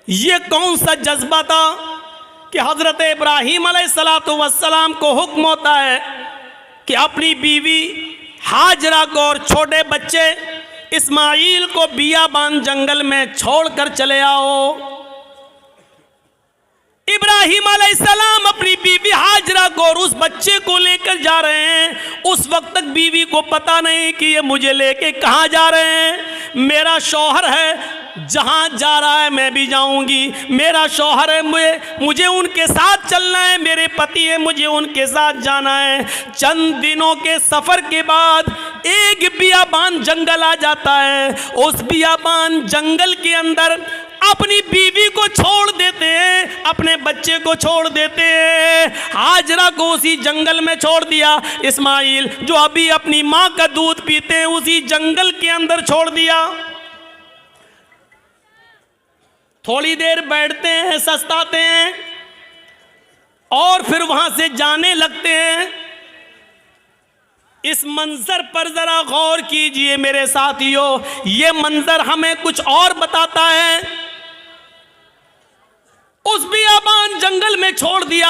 ये कौन सा जज्बा था कि हज़रत इब्राहीम अलैहिस्सलातु वस्सलाम को हुक्म होता है कि अपनी बीवी हाजरा को और छोटे बच्चे इस्माइल को बियाबान जंगल में छोड़कर चले आओ। इब्राहीम अलैहिस्सलाम अपनी बीवी हाजरा को और उस बच्चे को लेकर जा रहे हैं। उस वक्त तक बीवी को पता नहीं कि ये मुझे लेके कहाँ जा रहे हैं। मेरा शौहर है, जहाँ जा रहा है मैं भी जाऊंगी। मेरा शौहर है, मुझे उनके साथ चलना है। मेरे पति है, मुझे उनके साथ जाना है। चंद दिनों के सफ़र के बाद एक बियाबान जंगल आ जाता है। उस बियाबान जंगल के अंदर अपनी बीवी को छोड़ देते हैं, अपने बच्चे को छोड़ देते हैं। हाजरा को उसी जंगल में छोड़ दिया। इस्माइल जो अभी अपनी माँ का दूध पीते हैं उसी जंगल के अंदर छोड़ दिया। थोड़ी देर बैठते हैं, सस्ताते हैं और फिर वहां से जाने लगते हैं। इस मंजर पर जरा गौर कीजिए मेरे साथियों, ये मंजर हमें कुछ और बताता है। उस बियाबान जंगल में छोड़ दिया।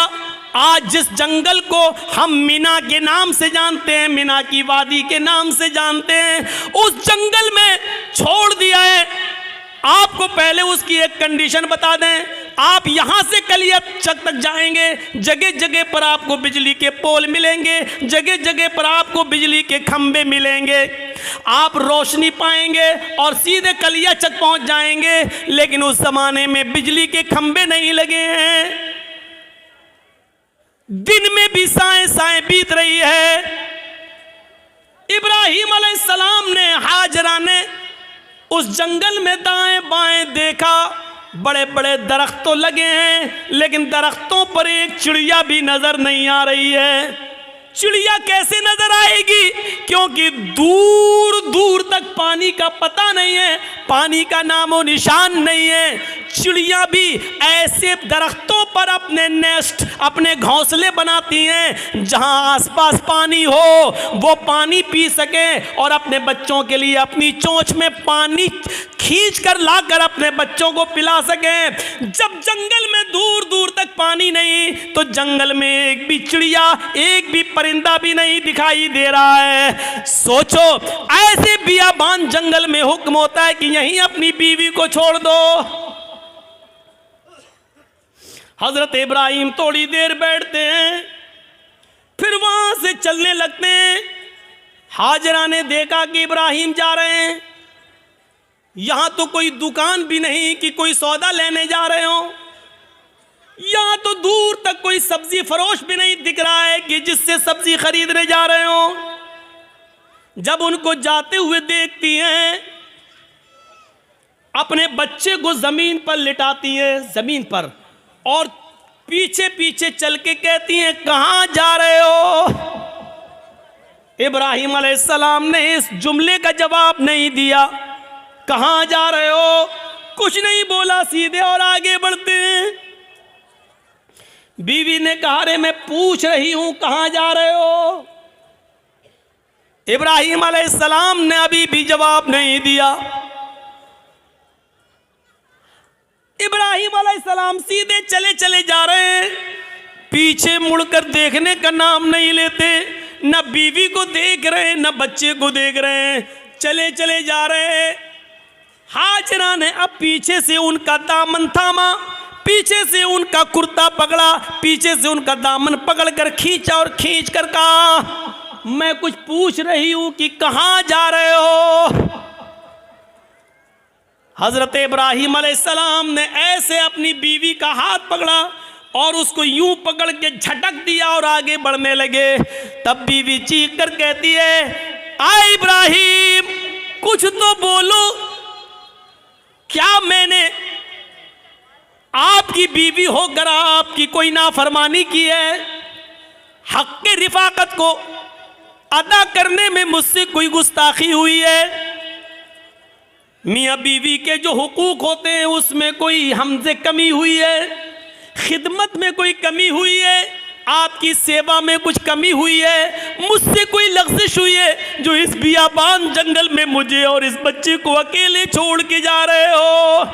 आज जिस जंगल को हम मीना के नाम से जानते हैं, मीना की वादी के नाम से जानते हैं, उस जंगल में छोड़ दिया है। आपको पहले उसकी एक कंडीशन बता दें, आप यहाँ से कलिया चक तक जाएंगे, जगह जगह पर आपको बिजली के पोल मिलेंगे, जगह जगह पर आपको बिजली के खंबे मिलेंगे, आप रोशनी पाएंगे और सीधे कलिया चक पहुँच जाएंगे। लेकिन उस जमाने में बिजली के खंबे नहीं लगे हैं, दिन में भी साएं साएं बीत रही है। इब्राहीम अलैहिस्सलाम ने, हाजरा ने उस जंगल में दाएं बाएं देखा, बड़े बड़े दरख्त तो लगे हैं लेकिन दरख्तों पर एक चिड़िया भी नजर नहीं आ रही है। चिड़िया कैसे नजर आएगी, क्योंकि दूर दूर तक पानी का पता नहीं है, पानी का नामो निशान नहीं है। चिड़िया भी ऐसे दरख्तों पर अपने नेस्ट, अपने घोंसले बनाती हैं जहां आसपास पानी हो, वो पानी पी सके और अपने बच्चों के लिए अपनी चोंच में पानी खींच कर लाकर अपने बच्चों को पिला सके। जब जंगल में दूर दूर तक पानी नहीं तो जंगल में एक भी चिड़िया, एक भी परिंदा भी नहीं दिखाई दे रहा है। सोचो, ऐसे बियाबान जंगल में हुक्म होता है कि यहीं अपनी बीवी को छोड़ दो। हजरत इब्राहीम थोड़ी देर बैठते हैं, फिर वहां से चलने लगते हैं। हाजरा ने देखा कि इब्राहीम जा रहे हैं, यहां तो कोई दुकान भी नहीं कि कोई सौदा लेने जा रहे हो, यहां तो दूर तक कोई सब्जी फरोश भी नहीं दिख रहा है कि जिससे सब्जी खरीदने जा रहे हो। जब उनको जाते हुए देखती हैं, अपने बच्चे को जमीन पर लिटाती हैं, जमीन पर, और पीछे पीछे चल के कहती हैं, कहां जा रहे हो? इब्राहीम अलैहिस्सलाम ने इस जुमले का जवाब नहीं दिया। कहां जा रहे हो कुछ नहीं बोला, सीधे और आगे बढ़ते हैं। बीवी ने कहा, रे मैं पूछ रही हूं कहां जा रहे हो? इब्राहीम अलैहिस्सलाम ने अभी भी जवाब नहीं दिया। इब्राहीम अलैहिस्सलाम सीधे चले चले जा रहे हैं, पीछे मुड़कर देखने का नाम नहीं लेते। न बीवी को देख रहे हैं, न बच्चे को देख रहे हैं, चले चले जा रहे हैं। हाजरा ने अब पीछे से उनका दामन थामा, पीछे से उनका कुर्ता पकड़ा, पीछे से उनका दामन पकड़कर खींचा और खींच कर कहा, मैं कुछ पूछ रही हूं कि कहां जा रहे हो? हजरत इब्राहीम अलैहिस्सलाम ने ऐसे अपनी बीवी का हाथ पकड़ा और उसको यूं पकड़ के झटक दिया और आगे बढ़ने लगे। तब बीवी चीख कर कहती है, आ इब्राहीम कुछ तो बोलो, क्या मैंने आपकी बीवी होकर आपकी कोई नाफरमानी की है? हक के रिफाकत को अदा करने में मुझसे कोई गुस्ताखी हुई है? मियाँ बीवी के जो हुकूक होते हैं उसमें कोई हमसे कमी हुई है? खिदमत में कोई कमी हुई है? आपकी सेवा में कुछ कमी हुई है? मुझसे कोई लग़्ज़िश हुई है जो इस बियाबान जंगल में मुझे और इस बच्चे को अकेले छोड़ के जा रहे हो?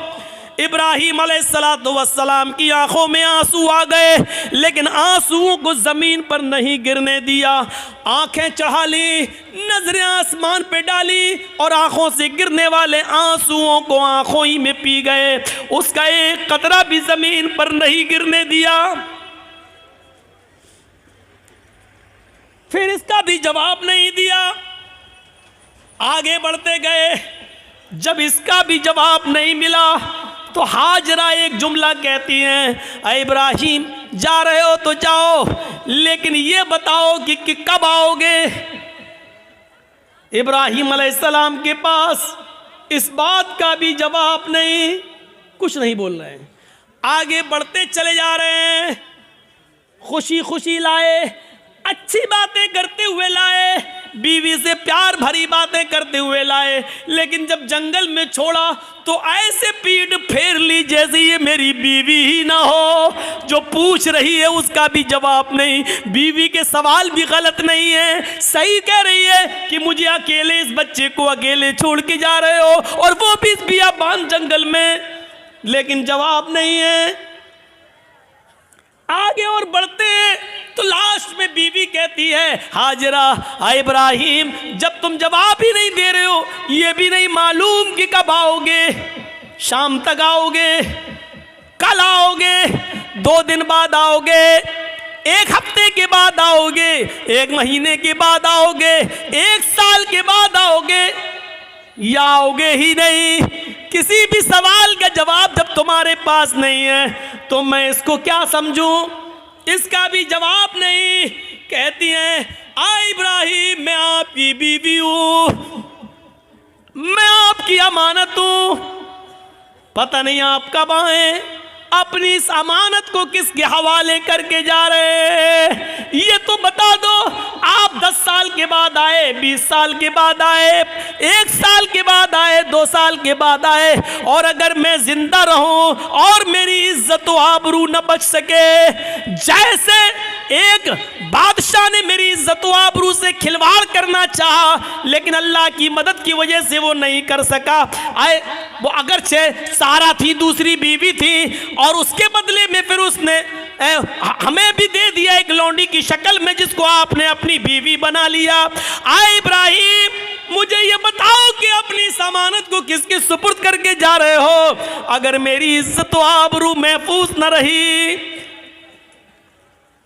इब्राहीम अलैहिस्सलाम की आंखों में आंसू आ गए, लेकिन आंसुओं को ज़मीन पर नहीं गिरने दिया। आंखें चढ़ा ली, नजरें आसमान पे डाली और आंखों से गिरने वाले आंसुओं को आंखों ही में पी गए। उसका एक कतरा भी ज़मीन पर नहीं गिरने दिया। फिर इसका भी जवाब नहीं दिया, आगे बढ़ते गए। जब इसका भी जवाब नहीं मिला तो हाजरा एक जुमला कहती हैं, अरे इब्राहीम जा रहे हो तो जाओ, लेकिन ये बताओ कि कब आओगे। इब्राहीम अलैहिस्सलाम के पास इस बात का भी जवाब नहीं, कुछ नहीं बोल रहे हैं। आगे बढ़ते चले जा रहे हैं, खुशी खुशी लाए, अच्छी बातें करते हुए लाए, बीवी से प्यार भरी बातें करते हुए लाए, लेकिन जब जंगल में छोड़ा तो ऐसे पीठ फेर ली जैसे ये मेरी बीवी ही ना हो। जो पूछ रही है उसका भी जवाब नहीं, बीवी के सवाल भी गलत नहीं है, सही कह रही है कि मुझे अकेले इस बच्चे को अकेले छोड़ के जा रहे हो, और वो भी इस बियाबान जंगल में, लेकिन जवाब नहीं है। आगे और बढ़ते हैं तो लास्ट में बीवी कहती है, हाजरा इब्राहीम जब तुम जवाब ही नहीं दे रहे हो, ये भी नहीं मालूम कि कब आओगे, शाम तक आओगे, कल आओगे, 2 दिन बाद आओगे, 1 हफ्ते के बाद आओगे, 1 महीने के बाद आओगे, 1 साल के बाद आओगे, या आओगे ही नहीं। किसी भी सवाल का जवाब जब तुम्हारे पास नहीं है तो मैं इसको क्या समझूं, इसका भी जवाब नहीं। कहती हैं, इब्राहीम मैं आपकी बीवी हूं, मैं आपकी अमानत हूं, पता नहीं आप कब आए, अपनी इस अमानत को किसके हवाले करके जा रहे हैं, ये तो बता दो। आप 10 साल के बाद आए, 20 साल के बाद आए, 1 साल के बाद आए, 2 साल के बाद आए, और अगर मैं जिंदा रहूं और मेरी इज्जत व आबरू न बच सके, जैसे एक बादशाह ने मेरी इज्जत व आबरू से खिलवाड़ करना चाहा, लेकिन अल्लाह की मदद की वजह से वो नहीं कर सका। वो अगरचे सारा थी, दूसरी बीवी थी, और उसके बदले में फिर उसने हमें भी दे दिया एक लौंडी की शक्ल में, जिसको आपने अपनी बीवी बना लिया। इब्राहीम मुझे ये बताओ कि अपनी अमानत को किसके सुपुर्द करके जा रहे हो। अगर मेरी इज्जत व आबरू महफूज न रही,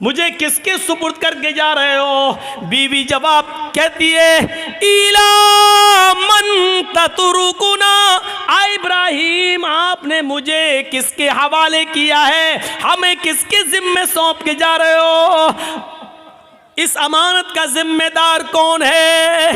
मुझे किसके सुपुर्द करके जा रहे हो। बीवी जवाब कहती है, इला मन ततरुकुना, इब्राहीम आपने मुझे किसके हवाले किया है, हमें किसके जिम्मे सौंप के जा रहे हो, इस अमानत का जिम्मेदार कौन है।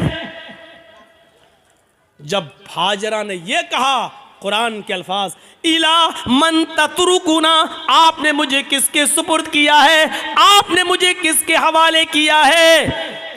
जब हाजरा ने यह कहा, कुरान के अल्फाज, इला मन ततरुकुना, आपने मुझे किसके सुपुर्द किया है, आपने मुझे किसके हवाले किया है।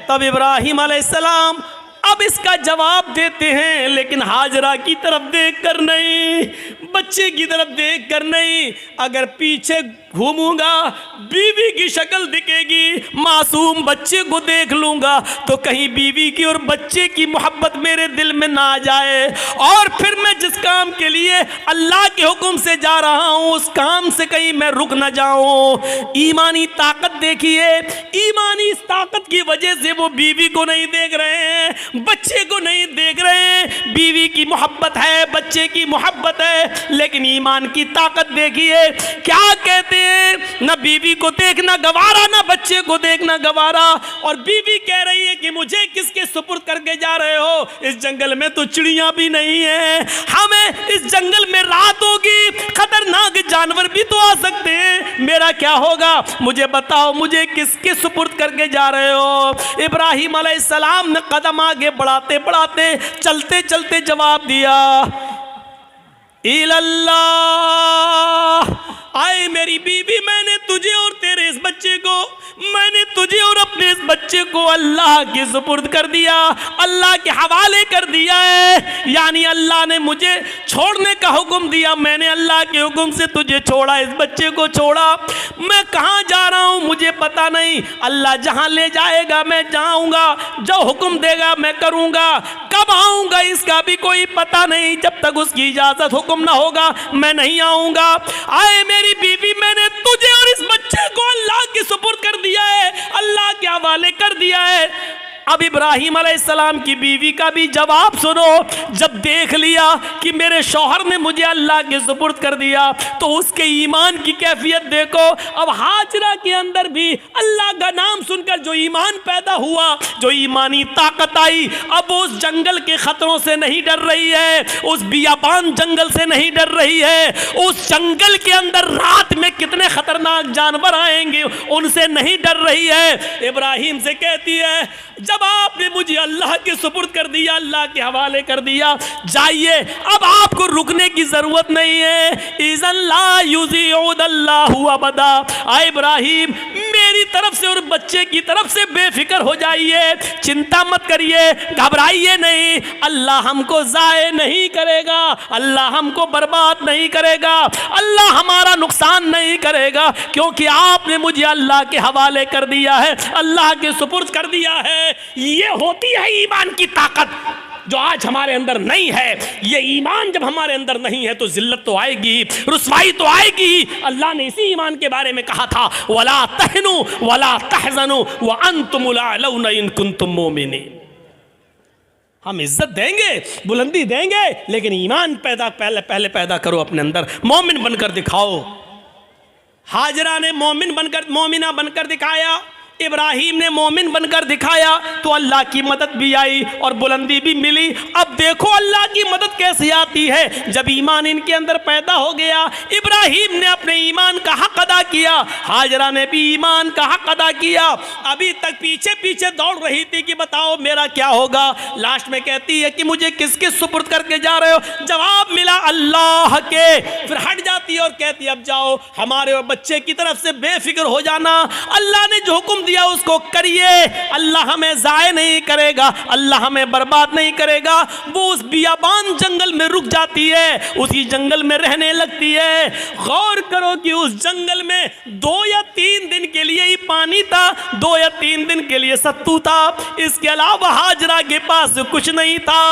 तब इब्राहीम अलैहिस्सलाम अब इसका जवाब देते हैं, लेकिन हाजरा की तरफ देख कर नहीं, बच्चे की तरफ देख कर नहीं। अगर पीछे घूमूंगा बीवी की शक्ल दिखेगी, मासूम बच्चे को देख लूंगा तो कहीं बीवी की और बच्चे की मोहब्बत मेरे दिल में ना आ जाए, और फिर मैं जिस काम के लिए अल्लाह के हुक्म से जा रहा हूं उस काम से कहीं मैं रुक ना जाऊं। ईमानी ताकत देखिए, ईमानी इस ताकत की वजह से वो बीवी को नहीं देख रहे हैं, बच्चे को नहीं देख रहे हैं। बीवी की मोहब्बत है, बच्चे की मोहब्बत है, लेकिन ईमान की ताकत देखिए। क्या कहते हैं, ना बीवी को देखना गवारा, ना बच्चे को देखना गवारा, और बीवी कह रही है कि मुझे किसके सुपुर्द करके जा रहे हो। इस जंगल में तो चिड़ियां भी नहीं है, हमें इस जंगल में रात होगी, खतरनाक जानवर भी तो आ सकते हैं, मेरा क्या होगा, मुझे बताओ मुझे किसके सुपुर्द करके जा रहे हो। इब्राहीम अलैहिस्सलाम ने कदम आगे बढ़ाते बढ़ाते चलते चलते जवाब दिया, इल्लल्लाह, आए मेरी बीवी, मैंने तुझे और तेरे इस बच्चे को, मैंने तुझे और अपने इस बच्चे को अल्लाह के सुपुर्द कर दिया, अल्लाह के हवाले कर दिया है। यानी अल्लाह ने मुझे छोड़ने का हुक्म दिया, मैंने अल्लाह के हुक्म से तुझे छोड़ा, इस बच्चे को छोड़ा। मैं कहाँ जा रहा हूँ मुझे पता नहीं, अल्लाह जहाँ ले जाएगा मैं जाऊँगा, जो हुक्म देगा मैं करूँगा, कब आऊंगा इसका भी कोई पता नहीं, जब तक उसकी इजाजत हुक्म ना होगा मैं नहीं आऊंगा। आए मेरी बीवी, मैंने तुझे और इस बच्चे को अल्लाह के सुपुर्द कर दिया है, अल्लाह के हवाले कर दिया है। अब इब्राहीम अलैहिस्सलाम की बीवी का भी जवाब सुनो। जब देख लिया कि मेरे शौहर ने मुझे अल्लाह के सुपुर्द कर दिया तो उसके ईमान की कैफियत देखो। अब हाजरा के अंदर भी अल्लाह का नाम सुनकर जो ईमान पैदा हुआ, जो ईमानी ताकत आई, अब उस जंगल के खतरों से नहीं डर रही है, उस बियाबान जंगल से नहीं डर रही है, उस जंगल के अंदर रात में कितने खतरनाक जानवर आएंगे उनसे नहीं डर रही है। इब्राहीम से कहती है, जब आपने मुझे अल्लाह के सुपुर्द कर दिया, अल्लाह के हवाले कर दिया, जाइए, अब आपको रुकने की जरूरत नहीं है। इज़न ला युज़िउदल्लाहु अबदा। आए इब्राहीम, मेरी तरफ से और बच्चे की तरफ से बेफिक्र हो जाइए, चिंता मत करिए, घबराइए नहीं। अल्लाह हमको ज़ाये नहीं करेगा, अल्लाह हमको बर्बाद नहीं करेगा, अल्लाह हमारा नुकसान नहीं करेगा, क्योंकि आपने मुझे अल्लाह के हवाले कर दिया है, अल्लाह के सुपुर्द कर दिया है। ये होती है ईमान की ताकत जो आज हमारे अंदर नहीं है। ये ईमान जब हमारे अंदर नहीं है तो जिल्लत तो आएगी, रुसवाई तो आएगी। अल्लाह ने इसी ईमान के बारे में कहा था, वला तहनु वला तहज़नु व अंतुमुल अअलौना इन कुंतुम मोमिनीन। हम इज्जत देंगे, बुलंदी देंगे, लेकिन ईमान पहले पैदा करो अपने अंदर, मोमिन बनकर दिखाओ। हाजरा ने मोमिना बनकर दिखाया, इब्राहीम ने मोमिन बनकर दिखाया, तो अल्लाह की मदद भी आई और बुलंदी भी मिली। अब देखो अल्लाह की मदद कैसे आती है। जब ईमान इनके अंदर पैदा हो गया, इब्राहीम ने अपने ईमान का हक अदा किया, हाजरा ने भी ईमान का हक अदा किया। अभी तक पीछे पीछे दौड़ रही थी कि बताओ मेरा क्या होगा। लास्ट में कहती है कि मुझे किसके सुपुर्द करके जा रहे हो। जवाब मिला अल्लाह के। फिर हट जाती है और कहती अब जाओ, हमारे और बच्चे की तरफ से बेफिक्र हो जाना, अल्लाह ने जो हुक्म दिया उसको करिए, अल्लाह हमें जाए नहीं करेगा, अल्लाह हमें बर्बाद नहीं करेगा। वो उस बियाबान जंगल में रुक जाती है, उसी जंगल में रहने लगती है। गौर करो कि उस जंगल में 2 या 3 दिन के लिए ही पानी था, 2 या 3 दिन के लिए सत्तू था, इसके अलावा हाजरा के पास कुछ नहीं था।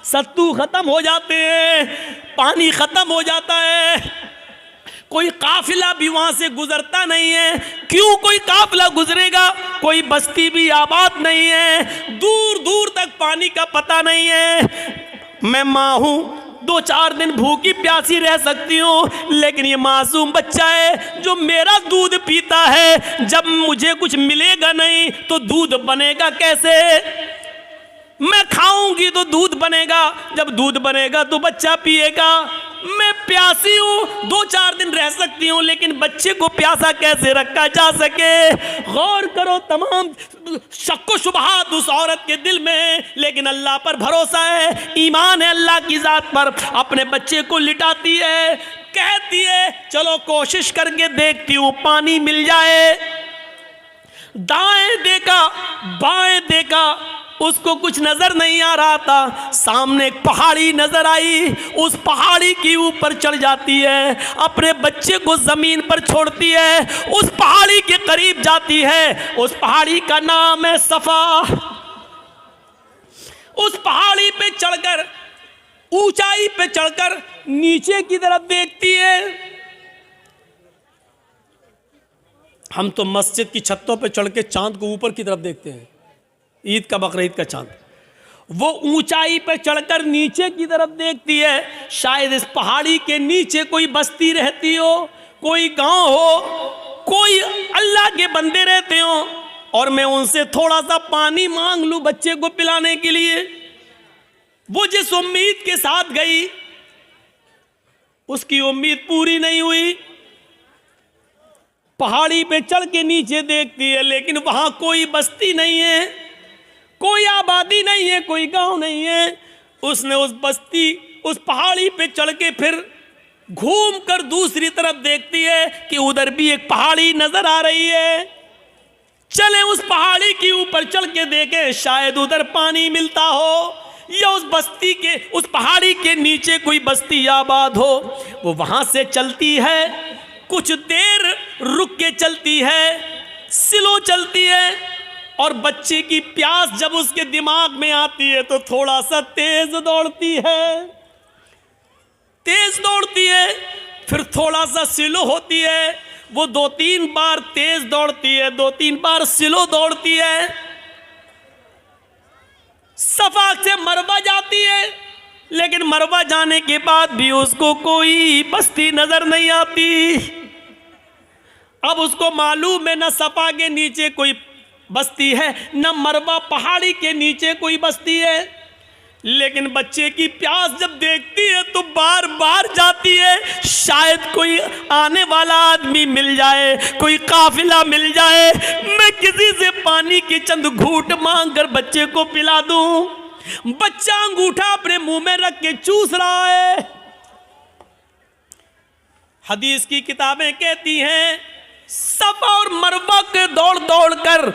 सत्तू खत्म हो जाते हैं, पानी खत्म हो जाता है, कोई काफिला भी वहां से गुजरता नहीं है। क्यों कोई काफिला गुजरेगा? कोई बस्ती भी आबाद नहीं है, दूर दूर तक पानी का पता नहीं है। मैं माँ हूँ, 2-4 दिन भूखी प्यासी रह सकती हूँ, लेकिन ये मासूम बच्चा है जो मेरा दूध पीता है, जब मुझे कुछ मिलेगा नहीं तो दूध बनेगा कैसे? मैं खाऊंगी तो दूध बनेगा, जब दूध बनेगा तो बच्चा पिएगा। मैं प्यासी हूँ, 2-4 दिन रह सकती हूँ, लेकिन बच्चे को प्यासा कैसे रखा जा सके? गौर करो, तमाम शक्को शुबहात उस औरत के दिल में, लेकिन अल्लाह पर भरोसा है, ईमान है अल्लाह की ज़ात पर। अपने बच्चे को लिटाती है, कहती है चलो कोशिश करके देखती हूँ पानी मिल जाए। दाएं देखा, बाएं देखा, उसको कुछ नजर नहीं आ रहा था। सामने एक पहाड़ी नजर आई, उस पहाड़ी के ऊपर चढ़ जाती है, अपने बच्चे को जमीन पर छोड़ती है, उस पहाड़ी के करीब जाती है। उस पहाड़ी का नाम है सफा। उस पहाड़ी पे चढ़कर, ऊंचाई पे चढ़कर नीचे की तरफ देखती है। हम तो मस्जिद की छतों पे चढ़ के चांद को ऊपर की तरफ देखते हैं, ईद का बकरीद का चांद। वो ऊंचाई पर चढ़कर नीचे की तरफ देखती है, शायद इस पहाड़ी के नीचे कोई बस्ती रहती हो, कोई गांव हो, कोई अल्लाह के बंदे रहते हो, और मैं उनसे थोड़ा सा पानी मांग लूं बच्चे को पिलाने के लिए। वो जिस उम्मीद के साथ गई, उसकी उम्मीद पूरी नहीं हुई। पहाड़ी पे चढ़ के नीचे देखती है, लेकिन वहां कोई बस्ती नहीं है, कोई आबादी नहीं है, कोई गांव नहीं है। उसने उस बस्ती, उस पहाड़ी पे चढ़ के फिर घूमकर दूसरी तरफ देखती है कि उधर भी एक पहाड़ी नजर आ रही है। चले उस पहाड़ी के ऊपर चढ़ के देखें, शायद उधर पानी मिलता हो, या उस बस्ती के, उस पहाड़ी के नीचे कोई बस्ती आबाद हो। वो वहां से चलती है, कुछ देर रुक के चलती है, स्लो चलती है, और बच्चे की प्यास जब उसके दिमाग में आती है तो थोड़ा सा तेज दौड़ती है, तेज दौड़ती है, फिर थोड़ा सा स्लो होती है। वो 2-3 बार तेज दौड़ती है, 2-3 बार स्लो दौड़ती है। सफा से मरवा जाती है, लेकिन मरवा जाने के बाद भी उसको कोई बस्ती नजर नहीं आती। अब उसको मालूम है न सफा के नीचे कोई बस्ती है, न मरवा पहाड़ी के नीचे कोई बस्ती है। लेकिन बच्चे की प्यास जब देखती है तो बार बार जाती है, शायद कोई आने वाला आदमी मिल जाए, कोई काफिला मिल जाए, मैं किसी से पानी की चंद घूंट मांग कर बच्चे को पिला दूं। बच्चा अंगूठा अपने मुंह में रख के चूस रहा है। हदीस की किताबें कहती हैं सफा और मरवा के दौड़ दौड़ कर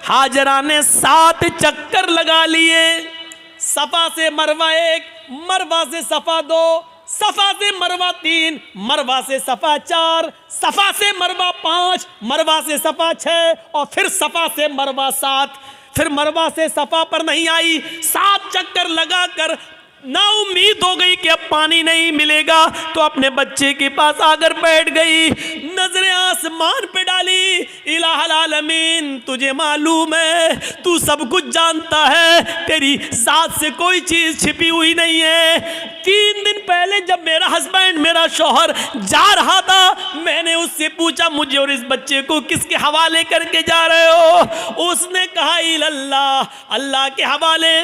हाजरा ने 7 चक्कर लगा लिए। सफा से मरवा 1, मरवा से सफा 2, सफा से मरवा 3, मरवा से सफा 4, सफा से मरवा 5, मरवा से सफा 6 और फिर सफा से मरवा 7। फिर मरवा से सफा पर नहीं आई, 7 चक्कर लगाकर ना उम्मीद हो गई कि अब पानी नहीं मिलेगा, तो अपने बच्चे के पास आकर बैठ गई, नजरें आसमान पे डाली। इलाहुल आलमीन, तुझे मालूम है, तू सब कुछ जानता है, तेरी जात से कोई चीज छिपी हुई नहीं है। 3 दिन पहले जब मेरा हस्बैंड, मेरा शौहर जा रहा था, मैंने उससे पूछा मुझे और इस बच्चे को किसके हवाले करके जा रहे हो? उसने कहा इल्लल्लाह, अल्लाह के हवाले।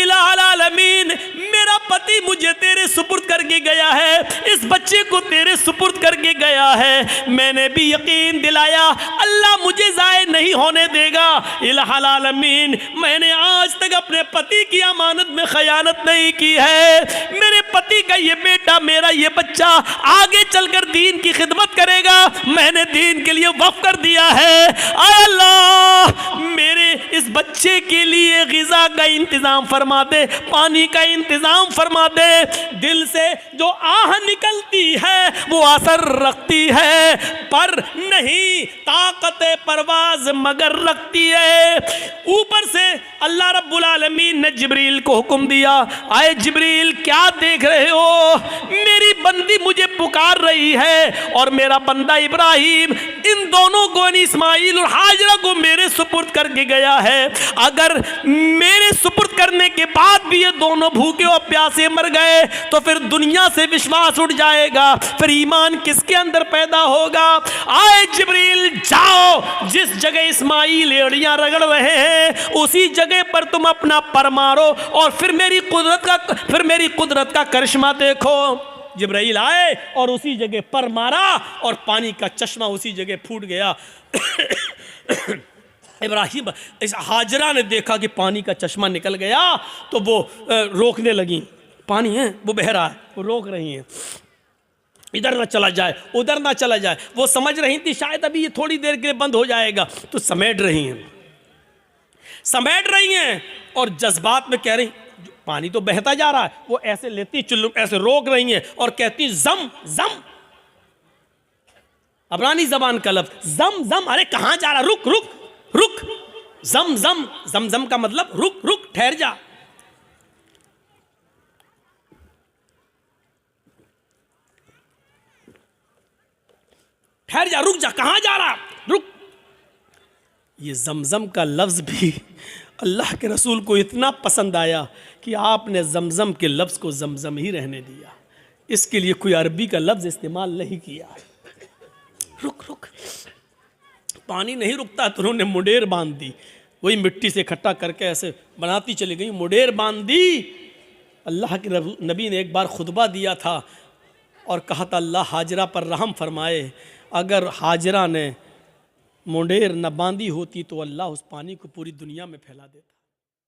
इलाहुल आलमीन, मेरा पति मुझे तेरे सुपुर्द करके गया है, इस बच्चे को तेरे सुपुर्द करके गया है। मैंने भी यकीन दिलाया अल्लाह मुझे ज़ाय नहीं होने देगा। इलाहुल आलमीन, मैंने आज तक अपने पति की अमानत में खयानत नहीं की है। मेरे पति का ये बेटा, मेरा ये बच्चा आगे चलकर दीन की खिदमत करेगा, मैंने दीन के लिए वक्फ कर दिया है। अल्लाह, मेरे इस बच्चे के लिए ग़िज़ा का इंतज़ाम फरमा दे, पानी का इंतज़ाम फरमा दे। दिल से जो आह निकलती है वो असर रखती है, पर नहीं ताकत परवाज मगर रखती है। ऊपर से अल्लाह रब्बुल आलमीन ने जिब्रील को हुक्म दिया, आए जिब्रील क्या देख रहे हो? मेरी बंदी मुझे पुकार रही है और मेरा बंदा इब्राहिम इन दोनों को, इस्माइल और हाजरा को मेरे सुपुर्द करके गया है। अगर मेरे सुपुर्द करने के बाद भी ये दोनों भूखे और प्यासे मर गए तो फिर दुनिया से विश्वास उठ जाएगा, फिर ईमान किसके अंदर पैदा होगा? आए जिब्रील, जाओ, जिस जगह इस्माइल एड़ियां रगड़ रहे हैं उसी जगह पर तुम अपना पर मारो और फिर मेरी कुदरत का करिश्मा देखो। जिब्राइल आए और उसी जगह पर मारा और पानी का चश्मा उसी जगह फूट गया। इब्राहिम, इस हाजरा ने देखा कि पानी का चश्मा निकल गया तो वो रोकने लगी। पानी है, वो बह रहा है, वो रोक रही हैं, इधर ना चला जाए, उधर ना चला जाए। वो समझ रही थी शायद अभी ये थोड़ी देर के लिए बंद हो जाएगा, तो समेट रही हैं और जज्बात में कह रही, पानी तो बहता जा रहा है, वो ऐसे लेती चुल्लू, ऐसे रोक रही हैं और कहती जम जम, अबरानी जबान का लफ्ज़ जम जम। अरे कहाँ जा रहा, रुक रुक रुक, जम जम, जम जम का मतलब रुक रुक, ठहर जा। ठहर जा, रुक जा, कहाँ जा रहा, रुक। ये जमजम का लफ्ज़ भी अल्लाह के रसूल को इतना पसंद आया कि आपने जमजम के लफ्ज़ को जमजम ही रहने दिया, इसके लिए कोई अरबी का लफ्ज़ इस्तेमाल नहीं किया। रुक रुक, पानी नहीं रुकता तो उन्होंने मुडेर बांध दी, वही मिट्टी से इकट्ठा करके ऐसे बनाती चली गई, मुडेर बांध दी। अल्लाह के नबी ने एक बार खुतबा दिया था और कहा था अल्लाह हाजरा पर रहम फरमाए, अगर हाजरा ने मुंडेर न बांधी होती तो अल्लाह उस पानी को पूरी दुनिया में फैला देता।